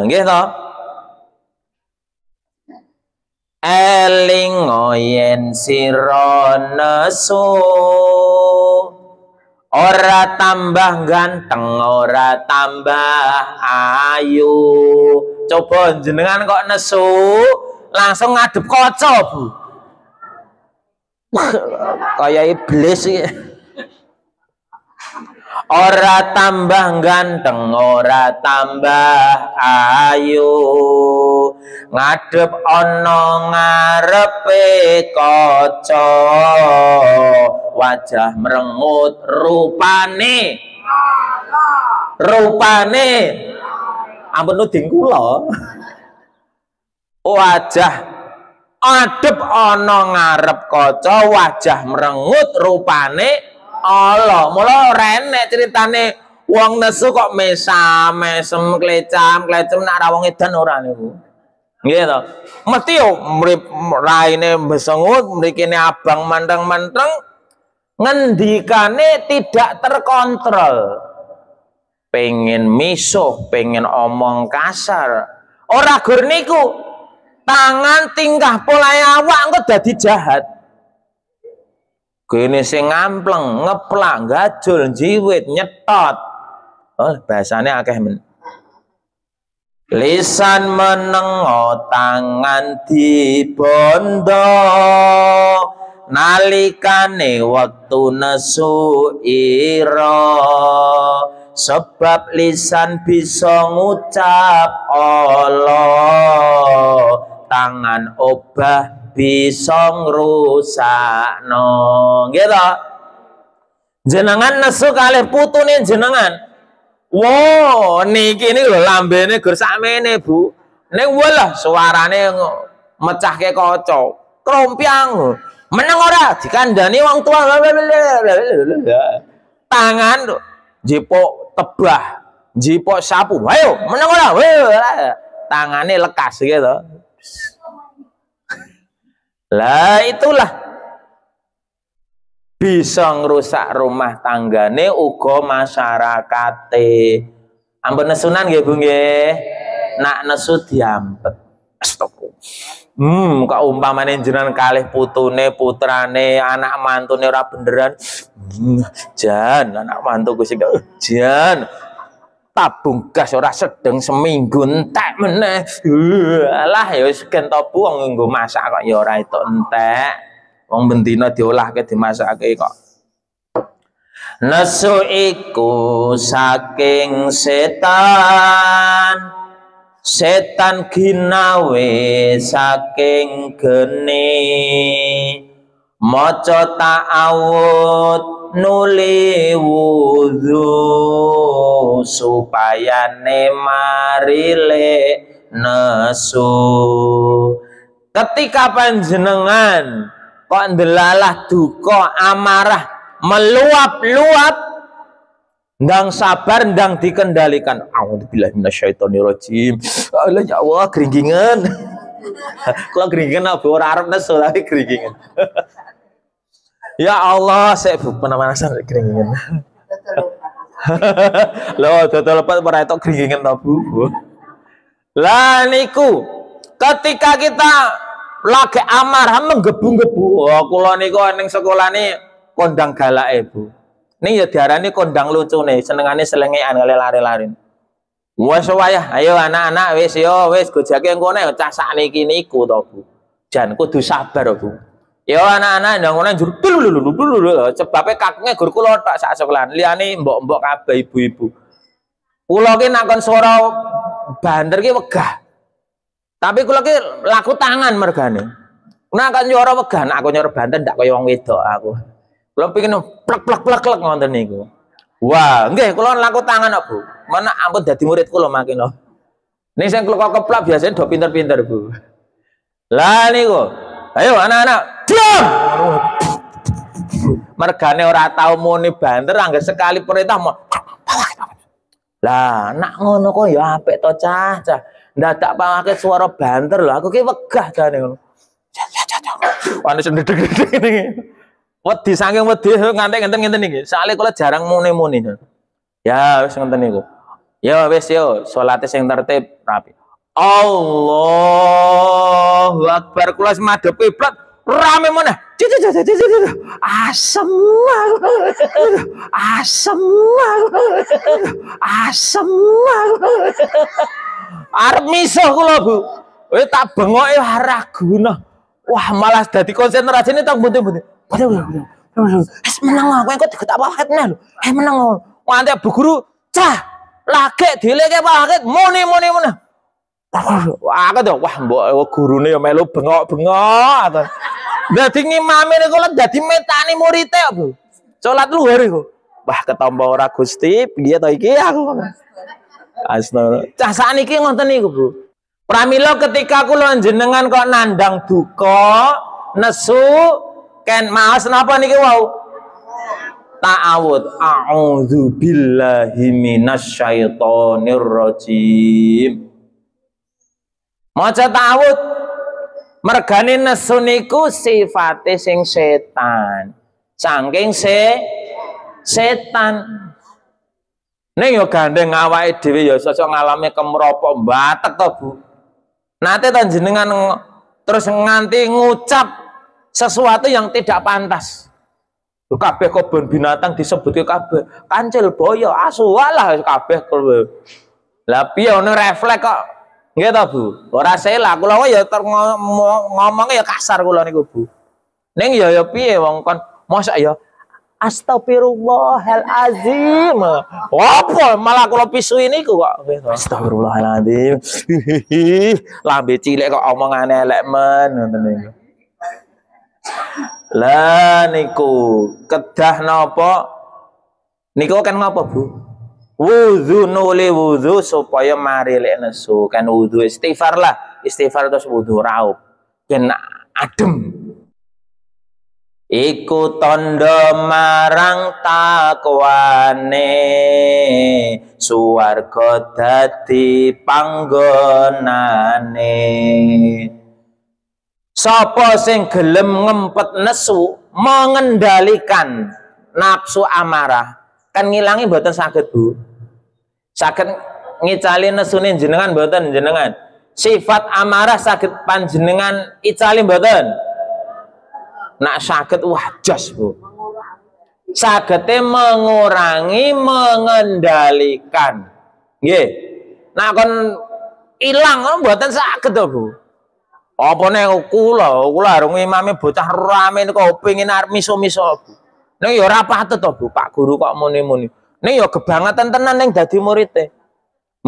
Nggih to. Eling yen sira nesu ora tambah ganteng, ora tambah ayu. Coba jenengan kok nesu langsung ngadep kaca, Bu. Kaya iblis iki. Ora tambah ganteng, ora tambah ayu. Ngadep ana ngarepe kaca, wajah merengut rupane ampun nuding kula. Wajah adep ana ngarep kaca, wajah merengut rupane Allah. Mula ora enek critane wong nesu kok mesem klecam nak ra wong edan ora niku. Nggih to. Mesti yo raine besengut, mrikine abang manteng-manteng, ngendikane tidak terkontrol. Pengen misuh, pengen omong kasar. Ora gur niku. Tangan tingkah pola awak engko dadi jahat. Kene sing ngampleng, ngeplak, gajul, jiwit, nyetot. Oh, bahasane akeh men. Lisan menengo, tangan dibondo, nalikane wektu nesu ira. Sebab lisan bisa ngucap Allah, tangan obah bisa ngrusakno. Nggih to? Jenengan nesu kalih putune jenengan. Wow, niki lho lambene gur sakmene, Bu. Ning walah suarane mecahke kaca. Krompiang. Meneng ora dikandani wong tua. Tangan jipok tebah, jipok sapu. Ayo, meneng ora? Tangane lekas gitu. Lah itulah bisa ngerusak rumah tanggane uga masyarakate. Ampun nesunan nggih Bu nggih. Nak nesu diampet. Astagfirullah. Kok umpamane jenengan kalih putune, putrane, anak mantune ora beneran. Jan, anak mantuku sing jan. Tabung gas ora sedeng seminggu entek meneh. Alah ya wis gen to Bu wong nggo masak kok ya ora itu entek. Wong bendina diolahke dimasake kok. Nesu iku saking setan, setan ginawe saking geni. Maca ta'awud nuli wudu supaya marile nesu. Ketika panjenengan kok ndelalah duka amarah meluap-luap, ndang sabar ndang dikendalikan. A'udzubillahi minasyaitonirrajim. Allah ya Allah gringgingan. Kalau gringgingan apa ora arep nesu tapi gringgingan. Ya Allah, saya pemanasan gringgingan. Loh, total lepas ora etok gringgingan to, Bu. Lah niku ketika kita lagi amarah menggebu-gebu. Oh, kula niku ning sekolahane kondang galake, Bu. Ning ya diarani kondang lucune, senengane selengean kali lari-lari. Wes wayah, ayo anak-anak wis yo wis gojake engko nek cah sakniki niku to, Bu. Jan kudu sabar, Bu. Yo anak-anak ndang ngono njur sebabe kakenge gur kula tok sak sekolahan. Liyane mbok-mbok kabeh ibu-ibu. Kula ki nakon swara banter ki wegah. Tapi kula ki laku tangan mergane. Nek kan nyora wegah, nek aku nyora banter ndak kaya wong wedok aku. Kula pengin plek ngoten niku. Wah, nggih kula laku tangan kok, Bu. Mana ampun dadi murid kula makin. Ning sing kula keplak biasane do pinter-pinter, Bu. Lah niku. Ayo anak-anak, diam. Mergane ora tau muni banter, angger sekali perintah mau. Lah, nak ngono kok ya apik to, Cah. Ndadak pangake suara banter lho, aku ki wegah jane ngono. Wane sendedeg-dedeg ngene. Wedi saking wedi nganti ngenten-ngenten iki. Soale kula jarang muni-muni. Ya wis ngenten niku. Ya wis yo, salate sing tertib rapi. Allahu Akbar, kula madhep kiblat rame meneh. Asem. Asem. Asem. Arep misuh kula, Bu. Wis tak bengoke raguna. Wah, malah dadi konsentrasine tak buntu-buntu. Es menang aku engko digetak paket meneh lho. Menang. Nganti Bu Guru cah lagi dileke paket muni-muni meneh. Wah, aku tuh, wah mbok gurune ya melu bengok-bengok. Dadi ngimami niku lho dadi metani murite kok, Bu. Salat luhur iku. Wah, ketompo ora Gusti, piye to iki aku. Astagfirullah. Cah sakniki ngoten niku, Bu. Pramila ketika kula jenengan kok nandang duka, nesu, ken maos napa niki wau? Ta'awud. A'udzu billahi minasyaitonir rajim. Maca ta'awud. Mergane nesu niku sifate sing setan. Saking setan. Ning yo gandeng awake dhewe ya sosok ngalami kemropok batek to, Bu. Nate ta jenengan terus nganti ngucap sesuatu yang tidak pantas. Kabeh kebun binatang disebutke kabeh. Kancil boyo asu walah kabeh kowe. Lah piye ono refleks kok. Nggih to, Bu. Ora sela kula ya ngomongnya ya kasar kula niku, Bu. Ning ya piye wong kon mosok ya Astagfirullahalazim. Apa malah kula pisui niku kok. Astagfirullahalazim. Lambe cilik kok omongane elek men ngoten niku. Lah niku kedah napa? Niku kan ngapa, Bu? Wudu nuli wudu supaya mari lek nesu. Kan wudu istighfar lah. Istighfar terus wudu raup. Ben adem. Iku tondo marang takwane suwarga dadi panggonane. Sapa sing gelem ngempet nesu mengendalikan nafsu amarah kan ngilangi mboten saged, Bu. Saged ngicali nesune jenengan mboten jenengan. Sifat amarah saged panjenengan icali mboten. Nak saged wajas, Bu. Sagete mengurangi, mengendalikan. Nggih. Nak kon ilang mboten saged to, Bu. Apa nek kula arep imame bocah rame kok pengin arep miso-miso, Bu. Ning ya ora patut to, Bu. Pak Guru kok muni-muni. Ning ya kebangetan tenan ning dadi murid-e.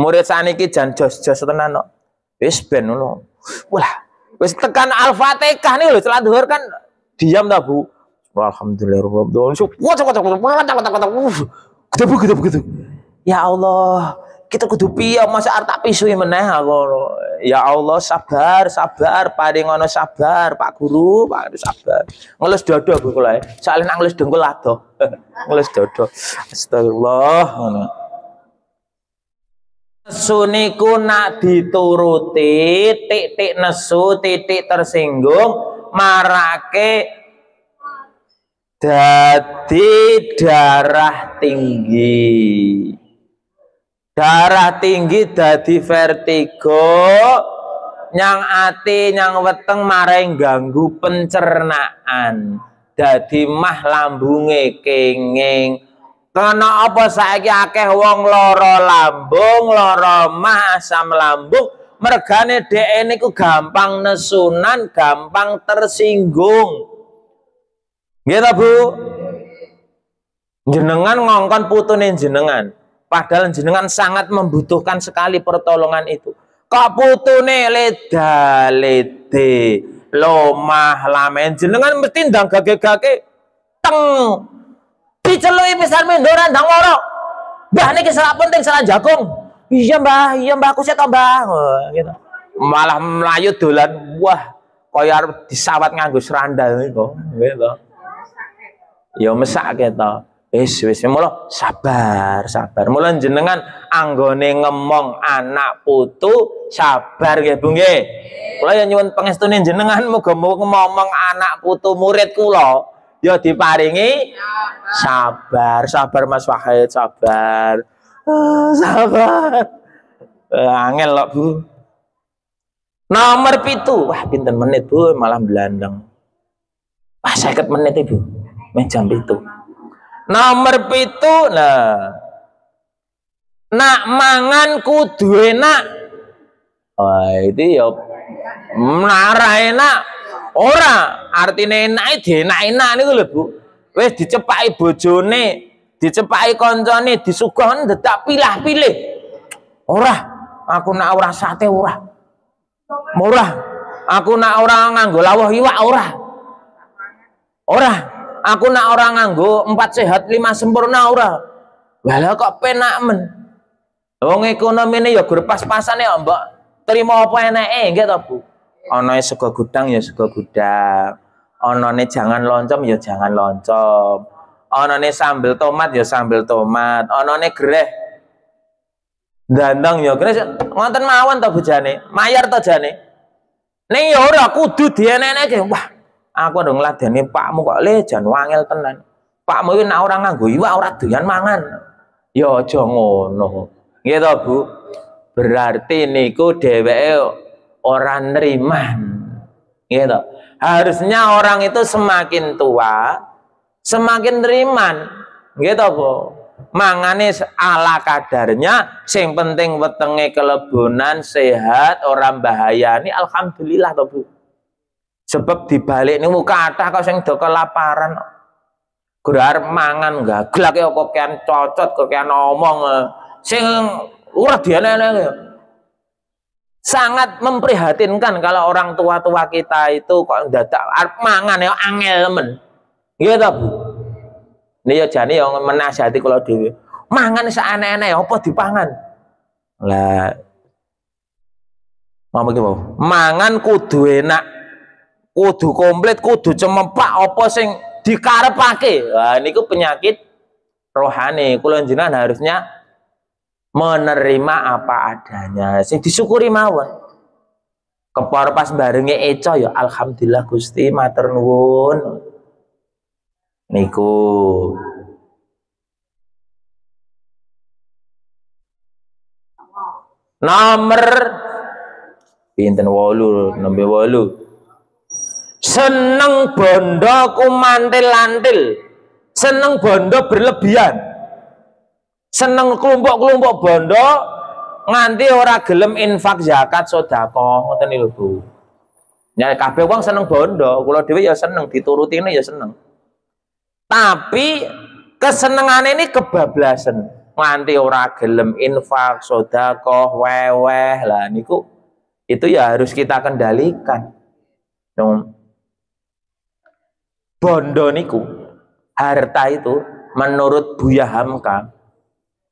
Murid saniki jan jos-jos tenan kok. Wis ben ngono. Wah, wis tekan Al-Fatihah nih lho salat zuhur kan diam dah, Bu. Alhamdulillah. Gitu. Ya Allah, kita kudu piye masa arep tak pisui meneh aku. Ya Allah, sabar, paring ngono sabar, Pak Guru, Pak sabar. Ngelus dodo Bu kula. Soale nang ngelus dengkul adoh. Ngelus dodo. Astagfirullah ngono. Nesu niku nak dituruti, titik nesu, titik tersinggung marake dadi darah tinggi dadi vertigo nyang ati nyang weteng maring ganggu pencernaan dadi mah lambunge kenging. Karena apa saiki akeh wong lara lambung, lara mah, asam lambung, mergane dhek niku gampang nesunan, gampang tersinggung. Nggih ta, Bu? Jenengan ngongkon putune jenengan, padahal jenengan sangat membutuhkan sekali pertolongan itu. Kok putune leda-lede, lomah lamen, jenengan mesti ndang gage-gage teng. Diceluki pisan mendoran ndang loro. Mbah niki salah penting salah jagung. Iya Mbah aku seto Mbah. Gitu. Malah melayu dolan, wah kaya arep disawat nganggo serandal niku, gitu. Ya mesak keto. Wis mula sabar. Mula jenengan anggone ngemong anak putu sabar nggih Bu nggih. Kula ya nyuwun pangestune jenengan muga-muga ngomong anak putu murid kula ya diparingi sabar. Sabar Mas Wahid, sabar. Sabar. Angel kok Bu. Nomor 7. Wah, pinten menit Bu, malah blandang. Wah, 50 menit Ibu. Jam 7. Nomor 7. Nah. Nak mangan kudu enak. Wah, itu ya marah enak. Ora, artine enak dienak-enak niku lho Bu. Wis dicepaki bojone, dicepaki koncone, disuguhkan dadak pilah-pilih. Ora, aku nak ora sate ora. Murah. Aku nak ora nganggo lawuh iwak ora. Ora. Aku nak ora nganggo 4 sehat 5 sempurna ora. Walah kok penak men. Wong ekonomine ya gur pas-pasane ya, Mbok. Terima apa eneke nggih to, Bu? Ana sego gudang ya sego gudang. Anane jangan loncom ya jangan loncom. Anane sambel tomat ya sambel tomat. Anane greh dandang ya greh ngoten mawon to bojane. Mayar to jane. Ning ya ora kudu dieneneke. Wah, aku ndong ngladeni pakmu kok le jan wangel tenan. Pakmu iki nek ora nganggo iwak ora doyan mangan. Ya aja ngono. Nggih to, Bu? Berarti niku dheweke ora neriman. Nggih to? Harusnya orang itu semakin tua semakin neriman. Nggih to, Bu? Mangane ala kadarnya, sing penting wetenge kelebunan sehat, orang bahayani, alhamdulillah to Bu. Sebab dibalik niku kathah kok sing do kelaparan. Gur arep mangan gaglak kok kokean cocot, kokean omong sing ora dienek-eneke. Sangat memprihatinkan kalau orang tua-tua kita itu kok dadak arep mangan ya angel men. Nggih to Bu. Ini ya jane ya menasihati kula dhewe. Mangan sakane-ane apa dipangan? Lah ngomong iki, mangan kudu enak, kudu komplit, kudu cemepak apa sing dikarepake. Wah niku penyakit rohani. Kula jenengan harusnya menerima apa adanya, sing disyukuri mawon. Kepar pas barenge eco ya alhamdulillah Gusti matur nuwun. Niku nomor pinten 8 nembe 8. Seneng bondo kumantil-antil, seneng bondo berlebihan, seneng kelompok-kelompok bondo nganti ora gelem infak zakat sedekah ngoten niku Bu. Ya kabeh wong seneng bondo, kula dhewe ya seneng diturutine ya seneng. Tapi kesenengane ini kebablasan. Nganti ora gelem infak, sedekah, weweh lah niku itu ya harus kita kendalikan. Bondo niku harta itu menurut Buya Hamka,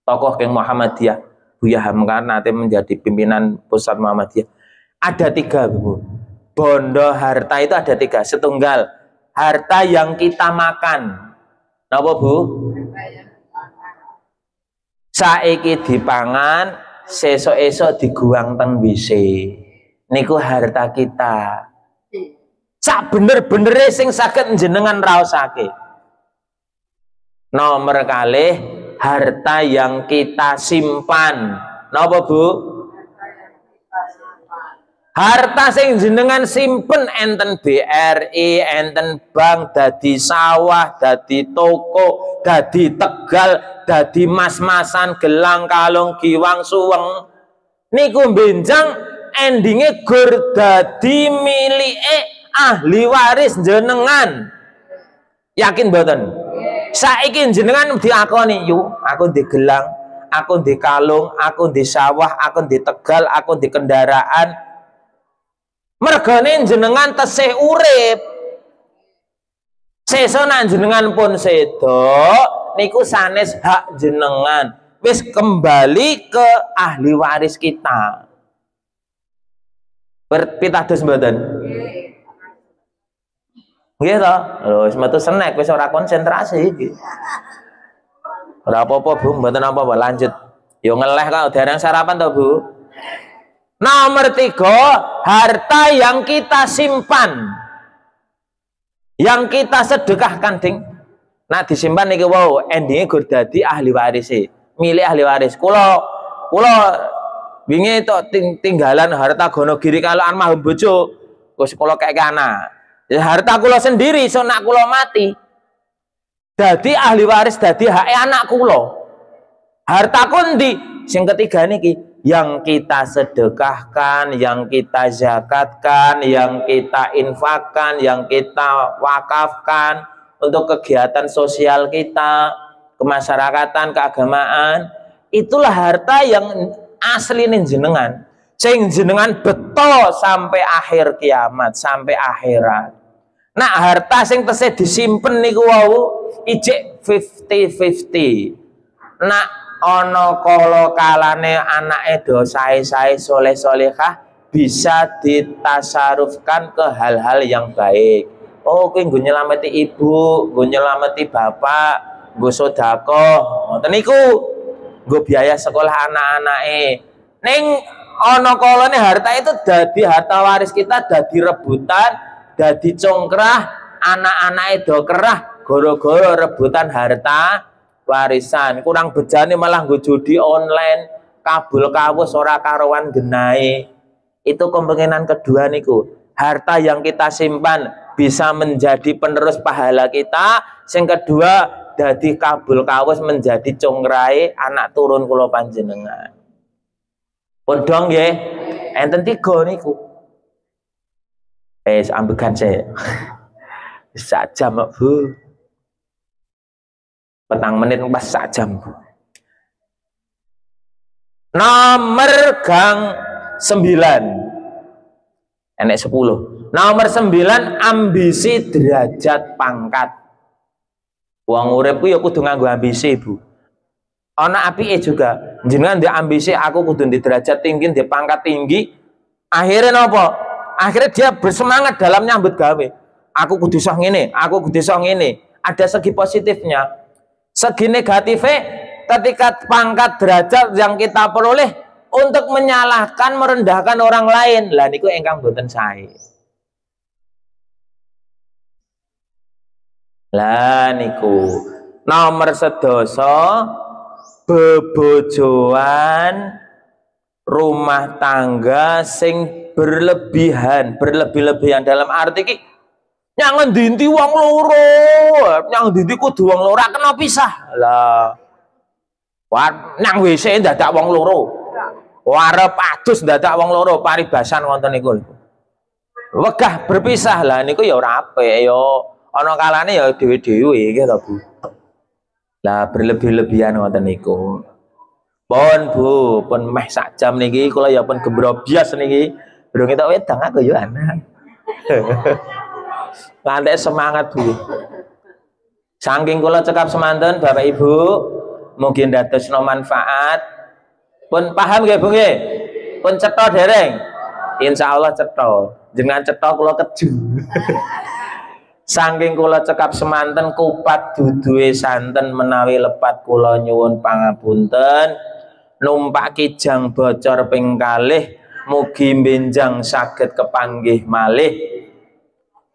tokoh Geng Muhammadiyah, Buya Hamka nanti menjadi pimpinan pusat Muhammadiyah. Ada 3 Bu. Bondo harta itu ada 3. Setunggal harta yang kita makan. Napa Bu? Saiki dipangan, sesuk-esuk diguang teng WC. Niku harta kita. Sak bener-benere sing saged jenengan raosake. Nomor kalih harta yang kita simpan. Napa Bu? Harta sing jenengan simpen enten BRI, enten bank, dadi sawah, dadi toko, dadi Tegal, dadi mas-masan, gelang kalung, giwang suweng. Niku benjang endinge gur dadi milike ahli waris jenengan. Yakin mboten? Saiki jenengan diakoni, yuk, aku di gelang, aku di kalung, aku di sawah, aku di Tegal, aku di kendaraan. Mergane jenengan tesih urip. Sesuk jenengan pun sedo, niku sanes hak jenengan. Wis kembali ke ahli waris kita. Pitados mboten? Nggih to? Lho wis metu snack wis ora konsentrasi iki. Ora apa-apa Bu, mboten apa-apa lanjut. Yo ngeleh kok dereng sarapan to Bu. Nomor 3, harta yang kita simpan, yang kita sedekahkan, ding. Nah disimpan niki wow, endingnya gur dadi ahli waris, milik ahli waris. Kula wingi tok tinggalan harta Gonogiri kalau almarhum bojo, terus kula kek anak. Ya harta kula sendiri, so nak kula mati, dadi ahli waris, dadi hak anak kula. Hartaku ndi? Sing ketiga niki, yang kita sedekahkan, yang kita zakatkan, yang kita infakkan, yang kita wakafkan untuk kegiatan sosial kita, kemasyarakatan, keagamaan, itulah harta yang asli nih jenengan, sing jenengan beto sampai akhir kiamat, sampai akhirat. Nah harta sing tesih disimpen niku wau ijek 50-50. Nah ono kala kalane anake dosae-sae soleh-solehah bisa ditasarufkan ke hal-hal yang baik. Oh, kuwi nggo nyelameti ibu, nggo nyelameti bapak, nggo sedekah. Ngoten niku nggo biaya sekolah anak-anake. Ning ono kalane harta itu dadi harta waris kita, dadi rebutan, dadi congkrah, anak-anake do kerah gara-gara rebutan harta warisan. Kurang bejane malah nggo judi online, kabul kawus ora karuan genahe. Itu kemungkinan kedua niku. Harta yang kita simpan bisa menjadi penerus pahala kita. Sing kedua dadi kabul kawus, menjadi congkrahe anak turun kula panjenengan. Pun dong nggih, enten 3 niku. Ambegan saya. Sak jam, Bu. Petang menit pas sak jam. Nomor gang 9. Enek 10. Nomor 9, ambisi derajat pangkat. Wong urip ku ya kudu nganggo ambisi, Bu. Ana apike juga. Jenengan ndek ambisi aku kudu di derajat tinggi, di pangkat tinggi. Akhirnya napa? Akhirnya dia bersemangat dalam nyambut gawe. Aku kudu iso ngene, aku kudu iso ngene. Ada segi positifnya. Segi negatifnya, ketika pangkat derajat yang kita peroleh untuk menyalahkan, merendahkan orang lain, lah niku engkang boten sae. Lah niku nomor 11, bebojoan rumah tangga sing berlebihan dalam arti ki nyang ngendi wong loro, nyang ngendi kudu wong loro kena pisah. Lah. Nang WC dadak wong loro. Arep adus dadak wong loro, paribasan wonten niku. Wegah berpisah lah niku ya ora apik ya. Ana kalane ya dhewe-dhewe nggih to, Bu. Lah berlebih-lebihan wonten niku. Pun Bu, pun meh sak jam niki kula ya pun gembrobias niki. Durung entuk wedang aku ya anak. Ngantek semangat, Bu. Saking kula cekap semanten Bapak Ibu, mungkin dadosna manfaat. Pun paham nggih, Bu nggih? Pun cetha dereng? Insyaallah cetha. Jenengan cetha kula keju. Saking kula cekap semanten kupat duduhe santen menawi lepat kula nyuwun pangapunten. Numpak kijang bocor ping kalih, mugi benjang saged kepanggih malih.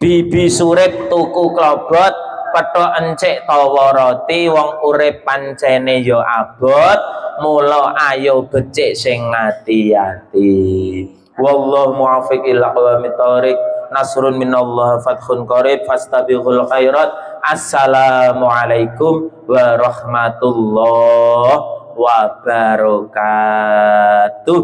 Bibi surip tuku klobot, petok encik tawa roti, wong urip pancene ya abot, mula ayo becik sing ngati-ati. Wallahu muwaffiq ila aqwamit thoriq. Nasrun minallah fathun qarib fastabiqul khairat. Assalamualaikum warahmatullahi wabarakatuh.